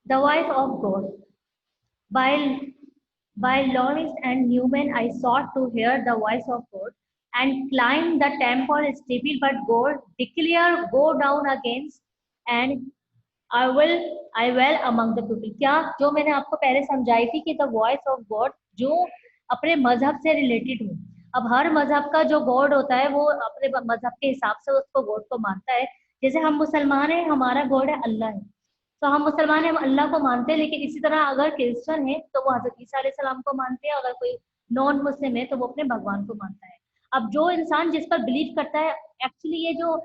The voice of God. By Lawrence and Newman, I sought to hear the voice of God and climb the temple steeple, but God declare go down against and I will I well among the people. क्या जो मैंने आपको पहले समझाई थी कि the voice of God जो अपने मजहब से रिलेटेड हो। अब हर मजहब का जो गॉड होता है वो अपने मजहब के हिसाब से उसको गॉड को मानता है। जैसे हम मुसलमान हैं, हमारा गॉड है अल्लाह है, तो हम मुसलमान हैं, हम अल्लाह को मानते हैं। लेकिन इसी तरह अगर क्रिश्चियन है तो वो हजरत ईसा अलैहिस्सलाम को मानते हैं, अगर कोई नॉन मुस्लिम है तो वो अपने भगवान को मानता है। अब जो इंसान जिस पर बिलीव करता है, एक्चुअली ये जो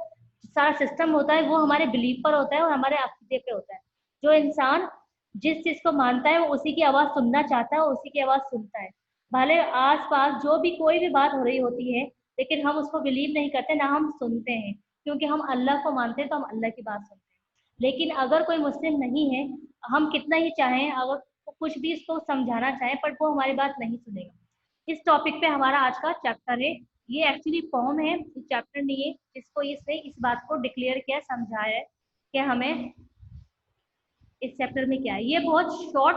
सारा सिस्टम होता है वो हमारे बिलीव पर होता है और हमारे अकीदे पे होता है। जो इंसान जिस चीज को मानता है वो उसी की आवाज सुनना चाहता है, उसी की आवाज सुनता है। भले आस पास जो भी कोई भी बात हो रही होती है, लेकिन हम उसको बिलीव नहीं करते, ना हम सुनते हैं, क्योंकि हम अल्लाह को मानते हैं तो हम अल्लाह की बात सुनते हैं। लेकिन अगर कोई मुस्लिम नहीं है, हम कितना ही चाहें, अगर कुछ भी इसको समझाना चाहें, पर वो हमारी बात नहीं सुनेगा। इस टॉपिक पे हमारा आज का चैप्टर है। ये एक्चुअली फॉर्म है, चैप्टर नहीं है, जिसको इसने इस बात को डिक्लेयर किया, समझाया है कि हमें इस चैप्टर में क्या है। ये बहुत शॉर्ट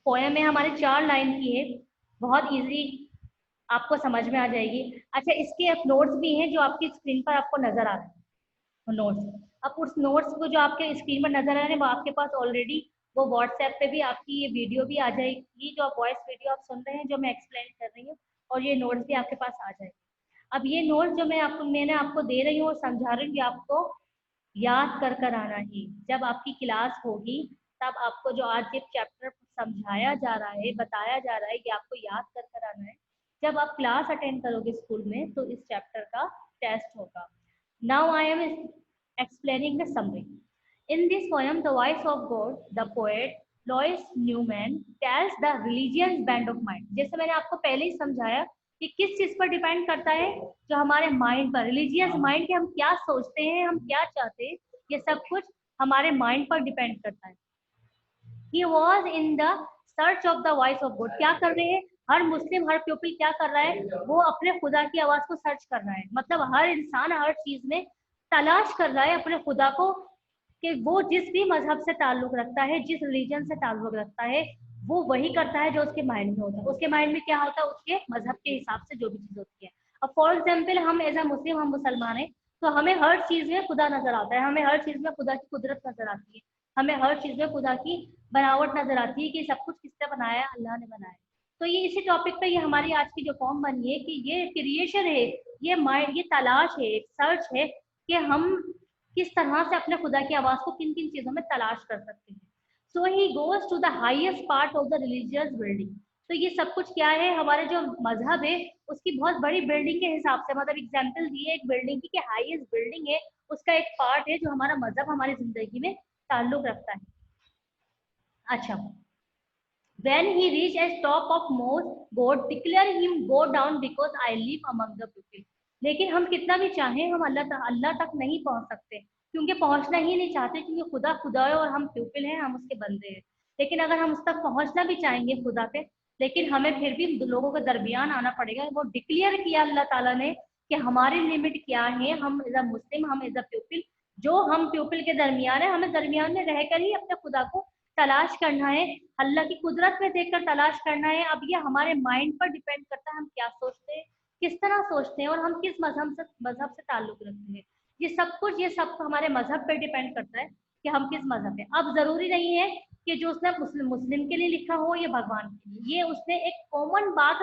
पोयम है, हमारे 4 लाइन की है, बहुत इजी आपको समझ में आ जाएगी। अच्छा, इसके नोट्स भी हैं जो आपकी स्क्रीन पर आपको नजर आ रहे हैं नोट्स। अब उस नोट्स को जो आपके स्क्रीन पर नजर आ रहे हैं वो आपके पास ऑलरेडी वो व्हाट्सएप पे भी आपकी ये वीडियो भी आ जाएगी, जो आप वॉइस वीडियो आप सुन रहे हैं जो मैं एक्सप्लेन कर रही हूँ, और ये नोट्स भी आपके पास आ जाएंगे। अब ये नोट्स जो मैंने आपको दे रही हूँ और समझा रही हूँ, आपको याद कर आना ही। जब आपकी क्लास होगी तब आपको जो आज ये चैप्टर समझाया जा रहा है, बताया जा रहा है, ये आपको याद कर आना है। जब आप क्लास अटेंड करोगे स्कूल में तो इस चैप्टर का टेस्ट होगा। Now I am explaining the summary. In this poem, The Voice of God, the poet Lois Newman tells the religious bent of mind. जैसे मैंने आपको पहले ही समझाया कि किस चीज पर डिपेंड करता है, जो हमारे माइंड पर, रिलीजियस माइंड, के हम क्या सोचते हैं, हम क्या चाहते हैं, ये सब कुछ हमारे माइंड पर डिपेंड करता है। He was in the search of the voice of God. क्या कर रहे हैं हर मुस्लिम, हर पीपल क्या कर रहा है, वो अपने खुदा की आवाज को सर्च कर रहा है। मतलब हर इंसान हर चीज में तलाश कर रहा है अपने खुदा को, कि वो जिस भी मजहब से ताल्लुक रखता है, जिस रिलीजन से ताल्लुक रखता है, वो वही करता है जो उसके माइंड में होता है। उसके माइंड में क्या होता है, उसके मजहब के हिसाब से जो भी चीज होती है। अब फॉर एग्जाम्पल, हम एज अ मुस्लिम, हम मुसलमान है, तो हमें हर चीज में खुदा नजर आता है, हमें हर चीज में खुदा की कुदरत नजर आती है, हमें हर चीज में खुदा की बनावट नजर आती है, कि सब कुछ किसने बनाया है, अल्लाह ने बनाया है। तो ये इसी टॉपिक पे ये हमारी आज की जो फॉर्म बनी है, कि ये क्रिएशन है, ये माइंड, ये तलाश है, सर्च है, कि हम किस तरह से अपने खुदा की आवाज को किन किन चीजों में तलाश कर सकते हैं। So he goes to the highest part of the religious building. तो ये सब कुछ क्या है, हमारे जो मजहब है उसकी बहुत बड़ी बिल्डिंग के हिसाब से, मतलब एग्जाम्पल दिए एक बिल्डिंग की, हाईएस्ट बिल्डिंग है, उसका एक पार्ट है जो हमारा मजहब हमारी जिंदगी में ताल्लुक रखता है। अच्छा, when he reached a top of most, God declare him go down because I live among the people. लेकिन हम कितना भी चाहें, हम अल्लाह तक नहीं पहुंच सकते, क्योंकि पहुंचना ही नहीं चाहते, क्योंकि खुदा खुदा है और हम प्यूपिल हैं, हम उसके बंदे हैं। लेकिन अगर हम उस तक पहुंचना भी चाहेंगे खुदा पे, लेकिन हमें फिर भी लोगों के दरमियान आना पड़ेगा। वो डिक्लेयर किया अल्लाह ताला ने कि हमारी लिमिट क्या है, हम एज अ मुस्लिम, हम एज अ प्यूपिल, जो हम प्यूपिल के दरमियान है, हमें दरमियान में रहकर ही अपने खुदा को तलाश करना है, अल्लाह की कुदरत में देखकर तलाश करना है। अब ये हमारे माइंड पर डिपेंड करता है, हम क्या सोचते हैं, किस तरह सोचते हैं, और हम किस मजहब से ताल्लुक रखते हैं। ये सब कुछ, ये सब हमारे मजहब पर डिपेंड करता है कि हम किस मजहब है। अब जरूरी नहीं है कि जो उसने मुस्लिम के लिए लिखा हो या भगवान के लिए, ये उसने एक कॉमन बात,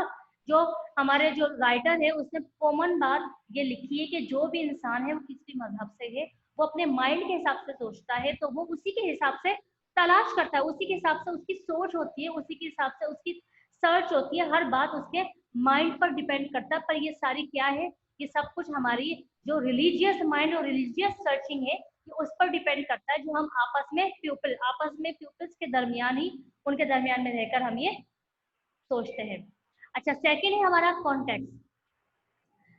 जो हमारे जो राइटर है उसने कॉमन बात ये लिखी है, कि जो भी इंसान है वो किसी भी मजहब से है, वो अपने माइंड के हिसाब से सोचता है, तो वो उसी के हिसाब से तलाश करता है, उसी के हिसाब से उसकी सोच होती है, उसी के हिसाब से उसकी सर्च होती है। हर बात उसके माइंड पर डिपेंड करता है। पर ये सारी क्या है, ये सब कुछ हमारी जो रिलीजियस माइंड और रिलीजियस सर्चिंग है, ये उस पर डिपेंड करता है, जो हम आपस में प्यूपल्स के दरमियान ही, उनके दरमियान में रहकर हम ये सोचते हैं। अच्छा, सेकेंड है हमारा context.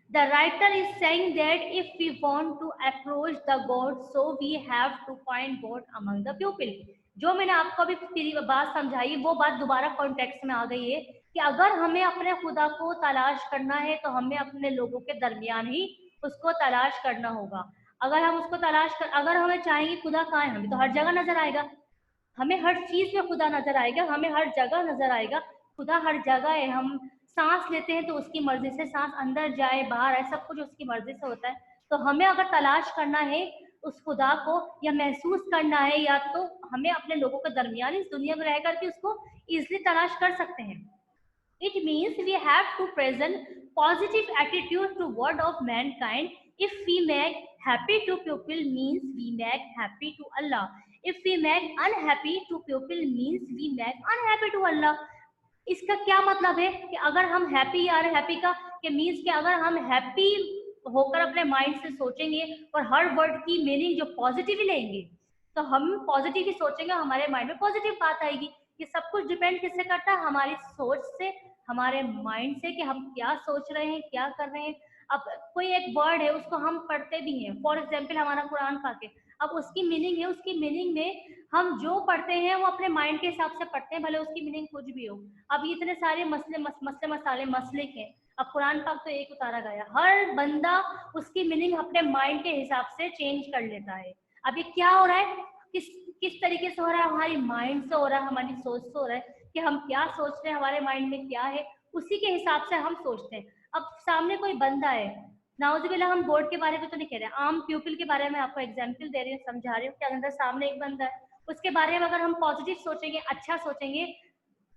The writer is saying that if we want to approach the God, so we have to find God among the people. जो मैंने आपको अभी पूरी बात समझाई, वो बात दोबारा कॉन्टेक्स्ट में आ गई है, कि अगर हमें अपने खुदा को तलाश करना है तो हमें अपने लोगों के दरमियान ही उसको तलाश करना होगा। अगर हम उसको अगर हमें चाहेंगे खुदा कहाँ है, हमें तो हर जगह नजर आएगा, हमें हर चीज में खुदा नजर आएगा, हमें हर जगह नजर आएगा। खुदा हर जगह है। हम सांस लेते हैं तो उसकी मर्जी से सांस अंदर जाए बाहर आए, सब कुछ उसकी मर्जी से होता है। तो हमें अगर तलाश करना है उस खुदा को, या महसूस करना है, या तो हमें अपने लोगों के दरमियान इस दुनिया में रह करके उसको इजिली तलाश कर सकते हैं। It means we have to present positive attitude toward of mankind. If we make happy to people means we make happy to Allah. If we make unhappy to people means we make unhappy to Allah. इसका क्या मतलब है कि अगर हम happy या happy का कि मीन्स कि अगर हम हैप्पी होकर अपने माइंड से सोचेंगे और हर वर्ड की मीनिंग जो पॉजिटिव लेंगे, तो हम पॉजिटिव ही सोचेंगे, हमारे माइंड में पॉजिटिव बात आएगी। ये सब कुछ डिपेंड किससे करता है? हमारी सोच से, हमारे माइंड से, कि हम क्या सोच रहे हैं, क्या कर रहे हैं। अब कोई एक वर्ड है उसको हम पढ़ते भी हैं, फॉर एग्जाम्पल हमारा कुरान पाक है, अब उसकी मीनिंग है, उसकी मीनिंग में हम जो पढ़ते हैं वो अपने माइंड के हिसाब से पढ़ते हैं, भले उसकी मीनिंग कुछ भी हो। अब इतने सारे मसले मसाले मसले के, अब कुरान पाक तो एक उतारा गया, हर बंदा उसकी मीनिंग अपने माइंड के हिसाब से चेंज कर लेता है। अब ये क्या हो रहा है, किस किस तरीके से हो रहा है? हमारी माइंड से हो रहा है, हमारी सोच से हो रहा है कि हम क्या सोच रहे हैं, हमारे माइंड में क्या है, उसी के हिसाब से हम सोचते हैं। अब सामने कोई बंदा है, नाउजुबिल्ला, हम बोर्ड के बारे में तो नहीं कह रहे, आम पीपल के बारे में आपको एग्जाम्पल दे रही हूँ, समझा रही हूँ कि अगर सामने एक बंदा है, उसके बारे में अगर हम पॉजिटिव सोचेंगे, अच्छा सोचेंगे,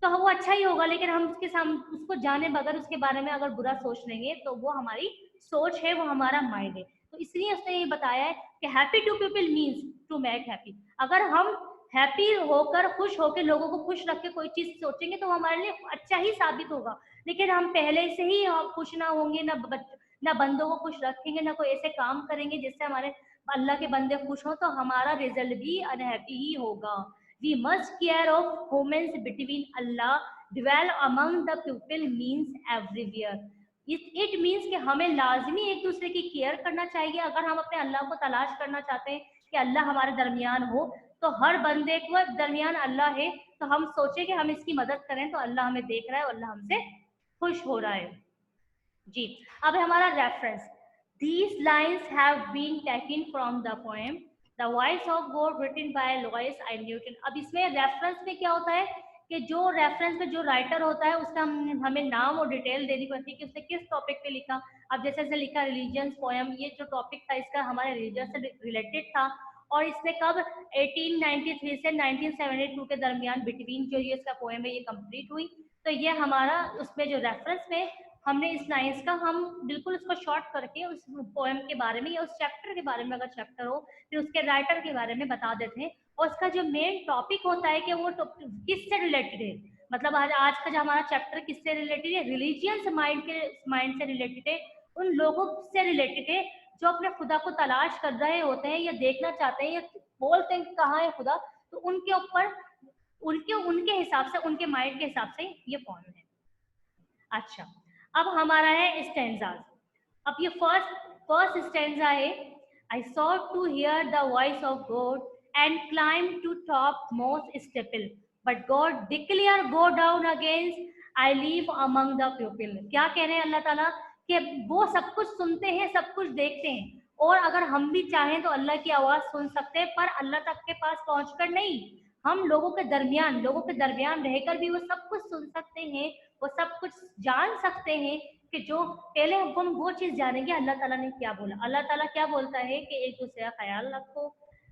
तो वो अच्छा ही होगा। लेकिन हम उसके सामने उसको जाने बगैर उसके बारे में अगर बुरा सोच लेंगे, तो वो हमारी सोच है, वो हमारा माइंड है। तो इसलिए उसने ये बताया है कि happy to people means to make happy. अगर हम हैप्पी होकर, खुश होकर, लोगों को खुश रख के कोई चीज सोचेंगे तो हमारे लिए अच्छा ही साबित होगा। लेकिन हम पहले से ही खुश ना होंगे, ना बंदों को खुश रखेंगे, ना कोई ऐसे काम करेंगे जिससे हमारे अल्लाह के बंदे खुश हो, तो हमारा रिजल्ट भी अनहैप्पी ही होगा। We must care of humans between Allah, dwell among the people means everywhere. It means कि हमें लाजमी एक दूसरे की केयर करना चाहिए। अगर हम अपने अल्लाह को तलाश करना चाहते हैं कि अल्लाह हमारे दरमियान हो, तो हर बंदे को दरमियान अल्लाह है, तो हम सोचें कि हम इसकी मदद करें, तो अल्लाह हमें देख रहा है, अल्लाह हमसे खुश हो रहा है। जी, अब हमारा reference, these lines have been taken from the poem The Voice of God written by Louis I Newton। अब इसमें रेफरेंस में क्या होता है कि जो रेफरेंस में जो राइटर होता है उसका हमें नाम और डिटेल देनी पड़ती है कि उसने किस टॉपिक पे लिखा। अब जैसे जैसे लिखा रिलीजियंस पोएम, ये जो टॉपिक था इसका हमारे रिलीजन से रिलेटेड था, और इसने कब 1893 से 1972 के दरमियान बिटवीन जो ये इसका पोएम है ये कंप्लीट हुई। तो ये हमारा उसमें जो रेफरेंस में हमने इस लाइन्स का हम बिल्कुल उसको शॉर्ट करके उस पोएम के बारे में या उस चैप्टर के बारे में, अगर चैप्टर हो फिर उसके राइटर के बारे में बता देते हैं। और उसका जो मेन टॉपिक होता है कि वो किससे रिलेटेड है, मतलब आज का जो हमारा चैप्टर किससे रिलेटेड है, रिलीजियन से, माइंड से रिलेटेड है, उन लोगों से रिलेटेड है जो अपने खुदा को तलाश कर रहे होते हैं या देखना चाहते हैं या बोलते हैं कहाँ है खुदा, तो उनके ऊपर उनके उनके हिसाब से, उनके माइंड के हिसाब से ये पोएम है। अच्छा, अब हमारा है स्टेंजाज। अब ये फर्स्ट स्टेंजा है, I sought to hear the voice of God and climb to top most steeple but God declare go down against I live among the people. क्या कह रहे हैं अल्लाह ताला कि वो सब कुछ सुनते हैं, सब कुछ देखते हैं, और अगर हम भी चाहें तो अल्लाह की आवाज सुन सकते हैं, पर अल्लाह तक के पास पहुंचकर नहीं, हम लोगों के दरमियान रहकर भी वो सब कुछ सुन सकते हैं, वो सब कुछ जान सकते हैं। कि जो पहले हम वो चीज जानेंगे अल्लाह ताला ने क्या बोला। अल्लाह ताला क्या बोलता है कि एक दूसरे का ख्याल रखो,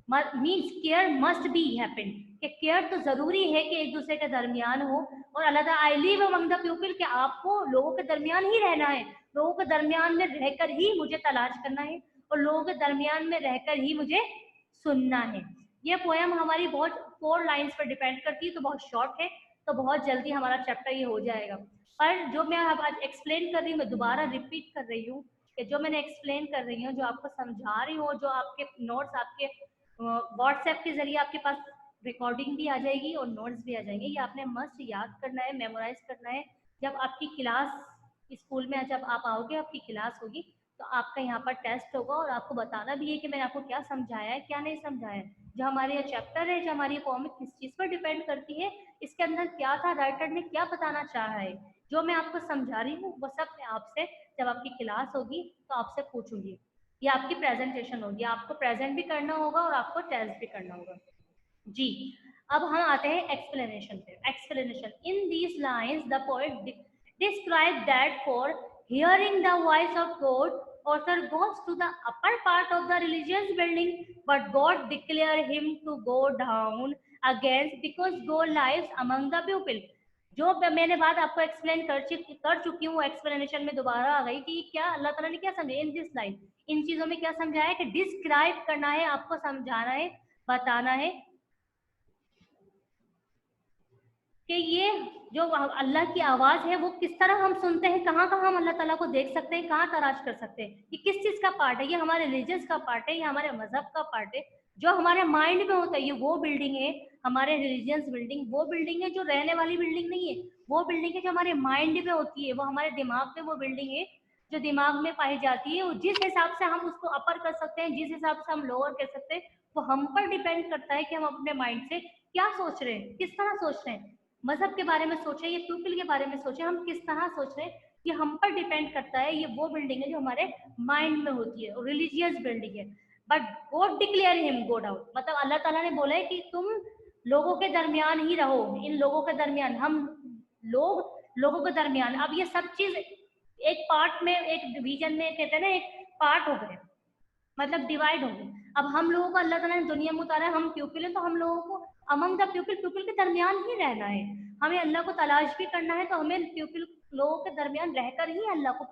means care must be happen, कि केयर तो जरूरी है कि एक दूसरे के दरमियान हो। और अल्लाह ताला आई लिव अमंग द पीपल, कि आपको लोगों के दरमियान ही रहना है, लोगों के दरमियान में रहकर ही मुझे तलाश करना है, और लोगों के दरमियान में रहकर ही मुझे सुनना है। ये पोएम हमारी बहुत 4 लाइन्स पर डिपेंड करती है, तो बहुत शॉर्ट है, तो बहुत जल्दी हमारा चैप्टर ये हो जाएगा। पर जो मैं अब आज एक्सप्लेन कर रही हूँ, मैं दोबारा रिपीट कर रही हूँ कि जो मैंने एक्सप्लेन कर रही हूँ, जो आपको समझा रही हूँ, जो आपके नोट्स आपके व्हाट्सएप के जरिए आपके पास रिकॉर्डिंग भी आ जाएगी और नोट्स भी आ जाएंगे, ये आपने मस्त याद करना है, मेमोराइज करना है। जब आपकी क्लास स्कूल में जब आप आओगे, आपकी क्लास होगी, तो आपका यहाँ पर टेस्ट होगा और आपको बताना भी है कि मैंने आपको क्या समझाया है, क्या नहीं समझाया है। जो हमारे ये चैप्टर है, जो हमारी ये कॉमिक किस चीज़ पर डिपेंड करती है, इसके अंदर क्या था, राइटर ने क्या बताना चाहा है, जो मैं आपको समझा रही हूँ वो सब मैं आपसे जब आपकी क्लास होगी तो आपसे पूछूंगी। ये आपकी प्रेजेंटेशन होगी, आपको प्रेजेंट भी करना होगा और आपको टेस्ट भी करना होगा। जी, अब हम आते हैं एक्सप्लेनेशन पे। Explanation, in these lines the poet describe that for hearing the voice of God, author goes to the upper part of the religious building, but God declare him to go down again because God lives among the people. जो मैंने बात आपको explain कर चुकी हूँ, explanation में दोबारा आ गई कि क्या अल्लाह ताला ने क्या समझाया इन दिस लाइन, इन चीजों में क्या समझाया कि डिस्क्राइब करना है, आपको समझाना है, बताना है कि ये जो अल्लाह की आवाज है वो किस तरह हम सुनते हैं, कहाँ कहाँ हम अल्लाह ताला को देख सकते हैं, कहाँ तलाश कर सकते हैं, ये किस चीज का पार्ट है, ये हमारे रिलीजियस का पार्ट है, ये हमारे मजहब का पार्ट है, जो हमारे माइंड में होता है। ये वो बिल्डिंग है, हमारे रिलीजियस बिल्डिंग वो बिल्डिंग है जो रहने वाली बिल्डिंग नहीं है, वो बिल्डिंग है जो हमारे माइंड में होती है, वो हमारे दिमाग में वो बिल्डिंग है जो दिमाग में पाई जाती है। और जिस हिसाब से हम उसको अपर कर सकते हैं, जिस हिसाब से हम लोअर कर सकते हैं, वो हम पर डिपेंड करता है कि हम अपने माइंड से क्या सोच रहे हैं, किस तरह सोच रहे हैं। मजहब के बारे में सोचे या पीपल के बारे में सोचे, हम किस तरह सोच रहे हैं ये हम पर डिपेंड करता है। ये वो बिल्डिंग है जो हमारे माइंड में होती है, रिलीजियस बिल्डिंग है। But God declare him go down, मतलब अल्लाह ताला ने बोला है कि तुम लोगों के दरमियान ही रहो, इन लोगों के दरमियान, हम लोगों के दरमियान। अब ये सब चीज एक पार्ट में, एक डिवीजन में, कहते हैं ना, एक पार्ट हो गए, मतलब डिवाइड हो गए। अब हम लोगों को अल्लाह ताला ने दुनिया में उतारा है, हम प्यूपिल हैं, तो हम लोगों को अमंग द प्यूपिल, प्यूपिल के दरमियान ही रहना है। हमें अल्लाह को तलाश भी करना है, तो हमें प्यूपिल लोगों के दरमियान रहकर ही अल्लाह को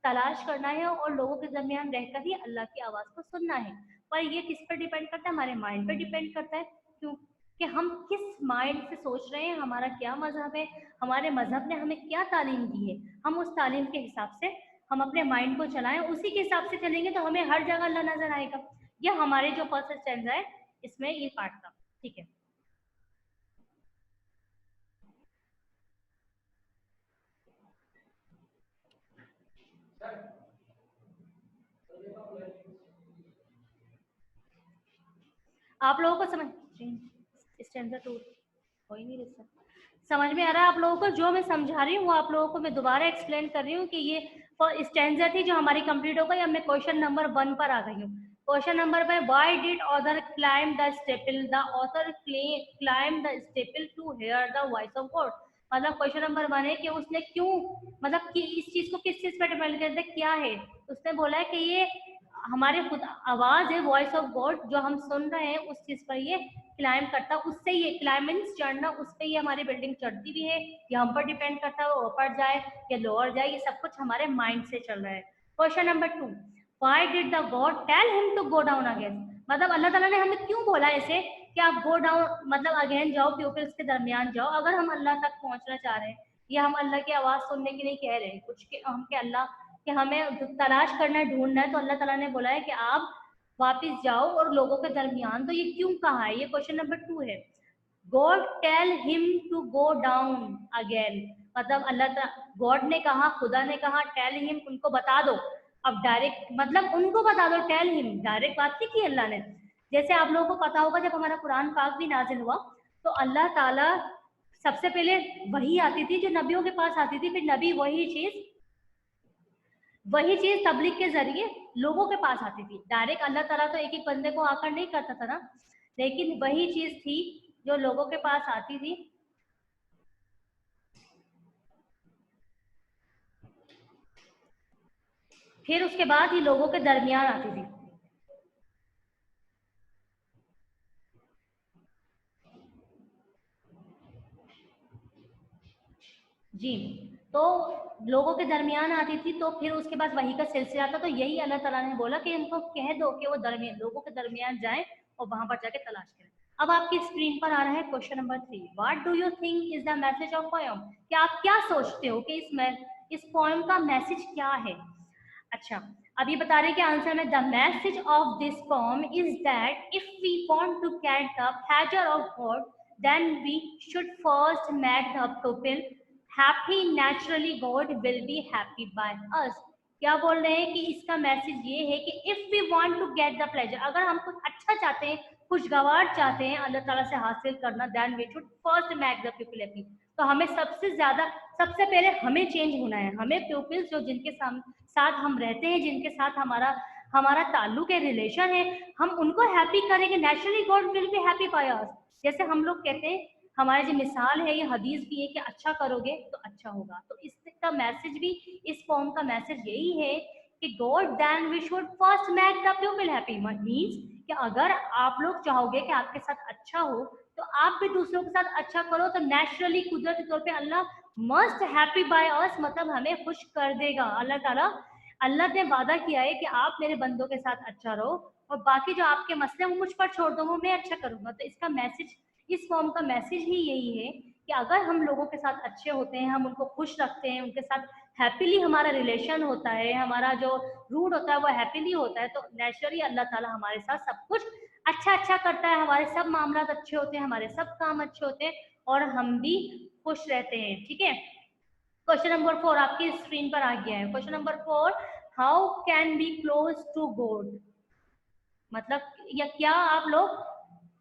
तलाश करना है और लोगों के दरमियान रहकर ही अल्लाह की आवाज को सुनना है। पर ये किस पर डिपेंड करता है, हमारे माइंड पर डिपेंड करता है, क्योंकि हम किस माइंड से सोच रहे हैं, हमारा क्या मजहब है, हमारे मजहब ने हमें क्या तालीम दी है, हम उस तालीम के हिसाब से हम अपने माइंड को चलाएं, उसी के हिसाब से चलेंगे तो हमें हर जगह अल्लाह नजर आएगा। ये हमारे जो फर्स्ट स्टैंडर्ड है इसमें ये पार्ट था, ठीक है। आप लोगों को समझ स्टैंडर्ड टू हो ही नहीं रहा, समझ में आ रहा है आप लोगों को? जो मैं समझा रही हूँ वो आप लोगों को मैं दोबारा एक्सप्लेन कर रही हूँ कि ये स्टैंडर्ड थी जो हमारी कंप्लीट हो गई। अब मैं क्वेश्चन नंबर 1 पर आ गई हूँ। क्वेश्चन नंबर पे, why did author climb the steeple, the author climb the steeple to hear the voice of God. मतलब क्वेश्चन नंबर 1 है कि उसने क्यों, मतलब कि इस चीज को किस चीज पर डिपेंड करता है, क्या है। उसने बोला है कि ये हमारे खुद आवाज है, वॉइस ऑफ गॉड, जो हम सुन रहे हैं उस चीज पर ये क्लाइम करता, उससे ये क्लाइमेंस चढ़ना, उस पर ये हमारी बिल्डिंग चढ़ती भी है, ये हम पर डिपेंड करता है, वो ऊपर जाए या लोअर जाए, ये सब कुछ हमारे माइंड से चल रहा है। Question number 2, why did the God tell him to go down again. मतलब अल्लाह ताला ने हमें क्यों बोला ऐसे कि आप गो डाउन, मतलब अगेन जाओ, प्यूपिल्स के दरमियान जाओ। अगर हम अल्लाह तक पहुंचना चाह रहे हैं या हम अल्लाह की आवाज सुनने की नहीं कह रहे हैं कुछ के, हम के अल्लाह कि हमें तलाश करना है, ढूंढना है, तो अल्लाह ताला ने बोला है कि आप वापस जाओ और लोगों के दरमियान। तो ये क्यों कहा है, ये क्वेश्चन नंबर 2 है। God tell him to go down again, मतलब अल्लाह गॉड ने कहा, खुदा ने कहा, टेल हिम, उनको बता दो। अब डायरेक्ट मतलब उनको बता दो, टेल हिम डायरेक्ट बात नहीं की अल्लाह ने। जैसे आप लोगों को पता होगा जब हमारा कुरान पाक भी नाजिल हुआ तो अल्लाह ताला सबसे पहले वही आती थी जो नबियों के पास आती थी, फिर नबी वही चीज तबलीग के जरिए लोगों के पास आती थी। डायरेक्ट अल्लाह ताला तो एक एक बंदे को आकर नहीं करता था ना, लेकिन वही चीज थी जो लोगों के पास आती थी। फिर उसके बाद ही लोगों के दरमियान आती थी। जी, तो लोगों के दरमियान आती थी, तो फिर उसके बाद वही का सिलसिला था। तो यही अल्लाह ताला ने बोला कि इनको कह दो कि वो दरमियान, लोगों के दरमियान जाएं और वहां पर जाके तलाश करें। अब आपकी स्क्रीन पर आ रहा है question number 3, what do you think is the message of poem. क्या आप क्या सोचते हो कि इस पोएम का मैसेज क्या है? अच्छा, अब ये बता रहे हैं कि आंसर में, the message of this poem is that if we want to get the pleasure of God then we should first make the people happy, naturally God will be happy by us. क्या बोल रहे हैं कि इसका message ये है कि if we want to get the pleasure, अगर हम कुछ अच्छा चाहते हैं, खुशगवार चाहते हैं अल्लाह ताला से हासिल करना, then we should first make the people happy. तो हमें सबसे पहले हमें चेंज होना है। हमें पीपल्स जो जिनके साथ हम रहते हैं, जिनके साथ हमारा ताल्लुक है, रिलेशन है, हम उनको हैप्पी करेंगे, naturally God will be happy by अस। जैसे हम लोग कहते हैं, हमारी जो मिसाल है, ये हदीस भी है कि अच्छा करोगे तो अच्छा होगा। तो इसका मैसेज भी, इस फॉर्म का मैसेज यही है कि God then we should first make the people happy. Means कि अगर आप लोग चाहोगे कि आपके साथ अच्छा हो, तो आप भी दूसरों के साथ अच्छा करो, तो नेचुरली कुदरती तौर पे अल्लाह मस्ट हैप्पी बाय अस, मतलब हमें खुश कर देगा। अल्लाह ताला, अल्लाह ने वादा किया है कि आप मेरे बंदों के साथ अच्छा रहो और बाकी जो आपके मसले वो मुझ पर छोड़ दो, वो मैं अच्छा करूंगा। तो इसका मैसेज, इस फॉर्म का मैसेज ही यही है कि अगर हम लोगों के साथ अच्छे होते हैं, हम उनको खुश रखते हैं, उनके साथ हैप्पीली हमारा रिलेशन होता है, हमारा जो रूट होता है वो हैप्पीली होता है, तो नेचुरली अल्लाह ताला हमारे साथ सब कुछ अच्छा अच्छा करता है, हमारे सब मामला अच्छे होते हैं, हमारे सब काम अच्छे होते हैं और हम भी खुश रहते हैं। ठीक है, क्वेश्चन नंबर 4 आपकी स्क्रीन पर आ गया है। Question number 4, how can be close to God, मतलब या क्या आप लोग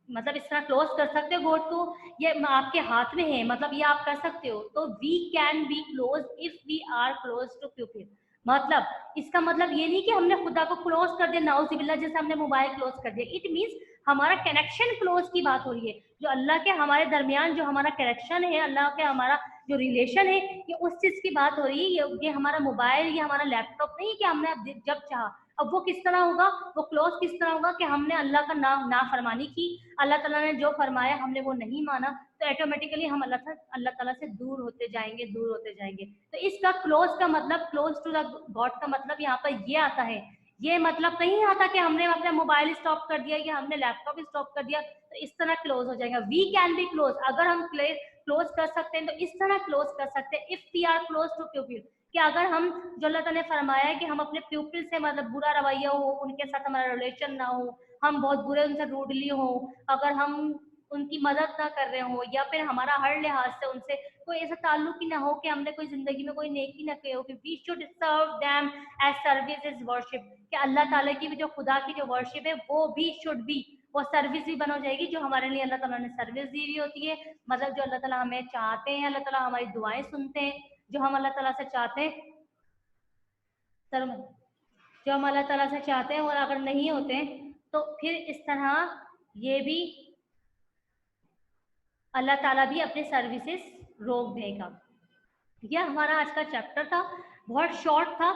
मतलब इस तरह क्लोज कर सकते हो गॉड को, ये आपके हाथ में है, मतलब ये आप कर सकते हो। तो we can be close if we are close to people, मतलब इसका मतलब ये नहीं कि हमने खुदा को क्लोज कर दिया, नाउजुबिल्लाह, जैसे हमने मोबाइल क्लोज कर दिया। इट मीन्स हमारा कनेक्शन क्लोज की बात हो रही है, जो अल्लाह के हमारे दरमियान जो हमारा कनेक्शन है, अल्लाह के हमारा जो रिलेशन है, ये उस चीज की बात हो रही है। ये हमारा मोबाइल, ये हमारा लैपटॉप नहीं कि हमने अब जब चाहा। अब वो किस तरह होगा, वो क्लोज किस तरह होगा कि हमने अल्लाह का नाफरमानी की, अल्लाह ताला ने जो फरमाया हमने वो नहीं माना, तो ऑटोमेटिकली हम अल्लाह ताला से दूर होते जाएंगे, दूर होते जाएंगे। तो इसका क्लोज का मतलब, क्लोज टू द गॉड का मतलब यहाँ पर ये आता है। ये मतलब नहीं आता कि हमने अपना मोबाइल स्टॉप कर दिया या हमने लैपटॉप स्टॉप कर दिया तो इस तरह क्लोज हो जाएगा। वी कैन बी क्लोज, अगर हम क्लोज कर सकते हैं तो इस तरह क्लोज कर सकते हैं, if we are close to people, कि अगर हम, जो अल्लाह ताला ने फरमाया है कि हम अपने पीपल से मतलब बुरा रवैया हो, उनके साथ हमारा रिलेशन ना हो, हम बहुत बुरे उनसे रूडली हो, अगर हम उनकी मदद ना कर रहे हो, या फिर हमारा हर लिहाज से उनसे कोई ऐसा ताल्लुक ही ना हो कि हमने कोई जिंदगी में कोई नेकी ना की हो, कि we should serve them as service is worship, कि अल्लाह ताला की भी जो खुदा की जो वर्शिप है वो भी शुड बी, वो सर्विस भी बन हो जाएगी जो हमारे लिए अल्लाह ताला ने सर्विस दी हुई होती है। मतलब जो अल्लाह ताला हमें चाहते हैं, अल्लाह ताला हमारी दुआएं सुनते हैं, जो हम अल्लाह ताला से चाहते हैं, सर जो हम अल्लाह ताला से चाहते हैं, और अगर नहीं होते तो फिर इस तरह ये भी अल्लाह ताला भी अपने सर्विसेज रोक देगा। यह हमारा आज का चैप्टर था, बहुत शॉर्ट था।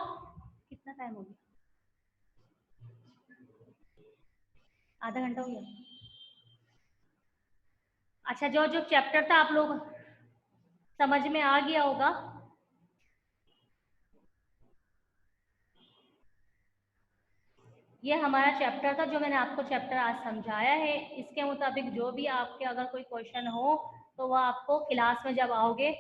कितना टाइम हो गया? आधा घंटा हो गया। अच्छा, जो जो चैप्टर था आप लोग समझ में आ गया होगा। ये हमारा चैप्टर था जो मैंने आपको चैप्टर आज समझाया है। इसके मुताबिक जो भी आपके अगर कोई क्वेश्चन हो तो वह आपको क्लास में जब आओगे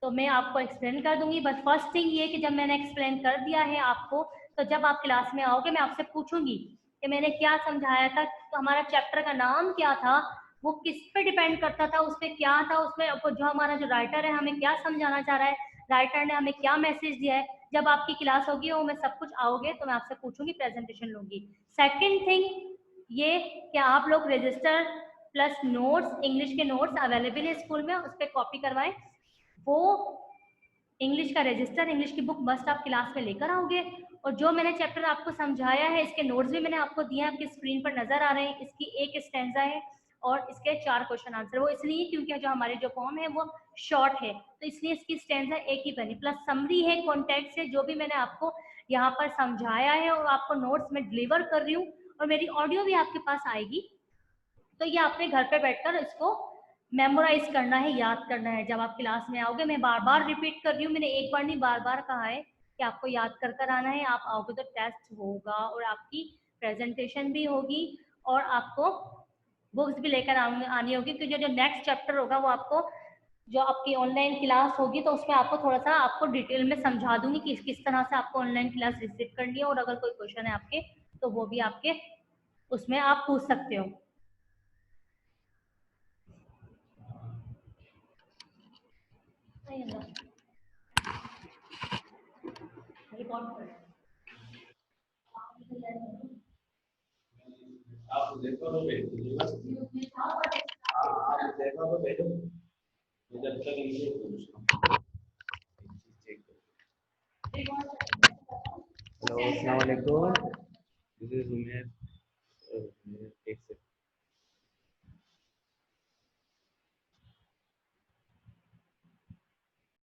तो मैं आपको एक्सप्लेन कर दूंगी। बस फर्स्ट थिंग ये कि जब मैंने एक्सप्लेन कर दिया है आपको, तो जब आप क्लास में आओगे मैं आपसे पूछूंगी कि मैंने क्या समझाया था, तो हमारा चैप्टर का नाम क्या था, वो किस पे डिपेंड करता था, उसमें क्या था, उसमें जो हमारा जो राइटर है हमें क्या समझाना चाह रहा है, राइटर ने हमें क्या मैसेज दिया है। जब आपकी क्लास होगी और मैं सब कुछ आओगे तो मैं आपसे पूछूंगी, प्रेजेंटेशन लूंगी। सेकंड थिंग ये कि आप लोग रजिस्टर प्लस नोट्स, इंग्लिश के नोट्स अवेलेबल है स्कूल में, उस पर कॉपी करवाएं। वो इंग्लिश का रजिस्टर, इंग्लिश की बुक मस्ट आप क्लास में लेकर आओगे। और जो मैंने चैप्टर आपको समझाया है, इसके नोट्स भी मैंने आपको दिए हैं, आपकी स्क्रीन पर नजर आ रहे हैं। इसकी एक स्टैंजा है और इसके 4 क्वेश्चन आंसर, वो इसलिए क्योंकि जो हमारी जो फॉर्म है वो शॉर्ट है, तो इसलिए इसकी स्टैंजा एक ही बनी, प्लस समरी है, कॉन्टेक्ट है, जो भी मैंने आपको यहाँ पर समझाया है और आपको नोट्स में डिलीवर कर रही हूँ, और मेरी ऑडियो भी आपके पास आएगी। तो ये आपने घर पे बैठकर इसको मेमोराइज करना है, याद करना है। जब आप क्लास में आओगे, मैं बार बार रिपीट कर रही हूँ, मैंने एक बार नहीं बार बार कहा है कि आपको याद कर कर आना है। आप आओगे तो टेस्ट होगा और आपकी प्रेजेंटेशन भी होगी और आपको बुक्स भी लेकर आनी होगी, क्योंकि जो नेक्स्ट चैप्टर होगा वो आपको, जो आपकी ऑनलाइन क्लास होगी तो उसमें आपको थोड़ा सा आपको डिटेल में समझा दूंगी कि किस तरह से आपको ऑनलाइन क्लास रिसीव करनी है, और अगर कोई क्वेश्चन है आपके तो वो भी आपके उसमें आप पूछ सकते हो। आप देखो तो भेज दीजिएगा। आप देखो तो भेजो, जब तक इसे हेलो, अस्सलाम वालेकुम। This is Umair. एक second.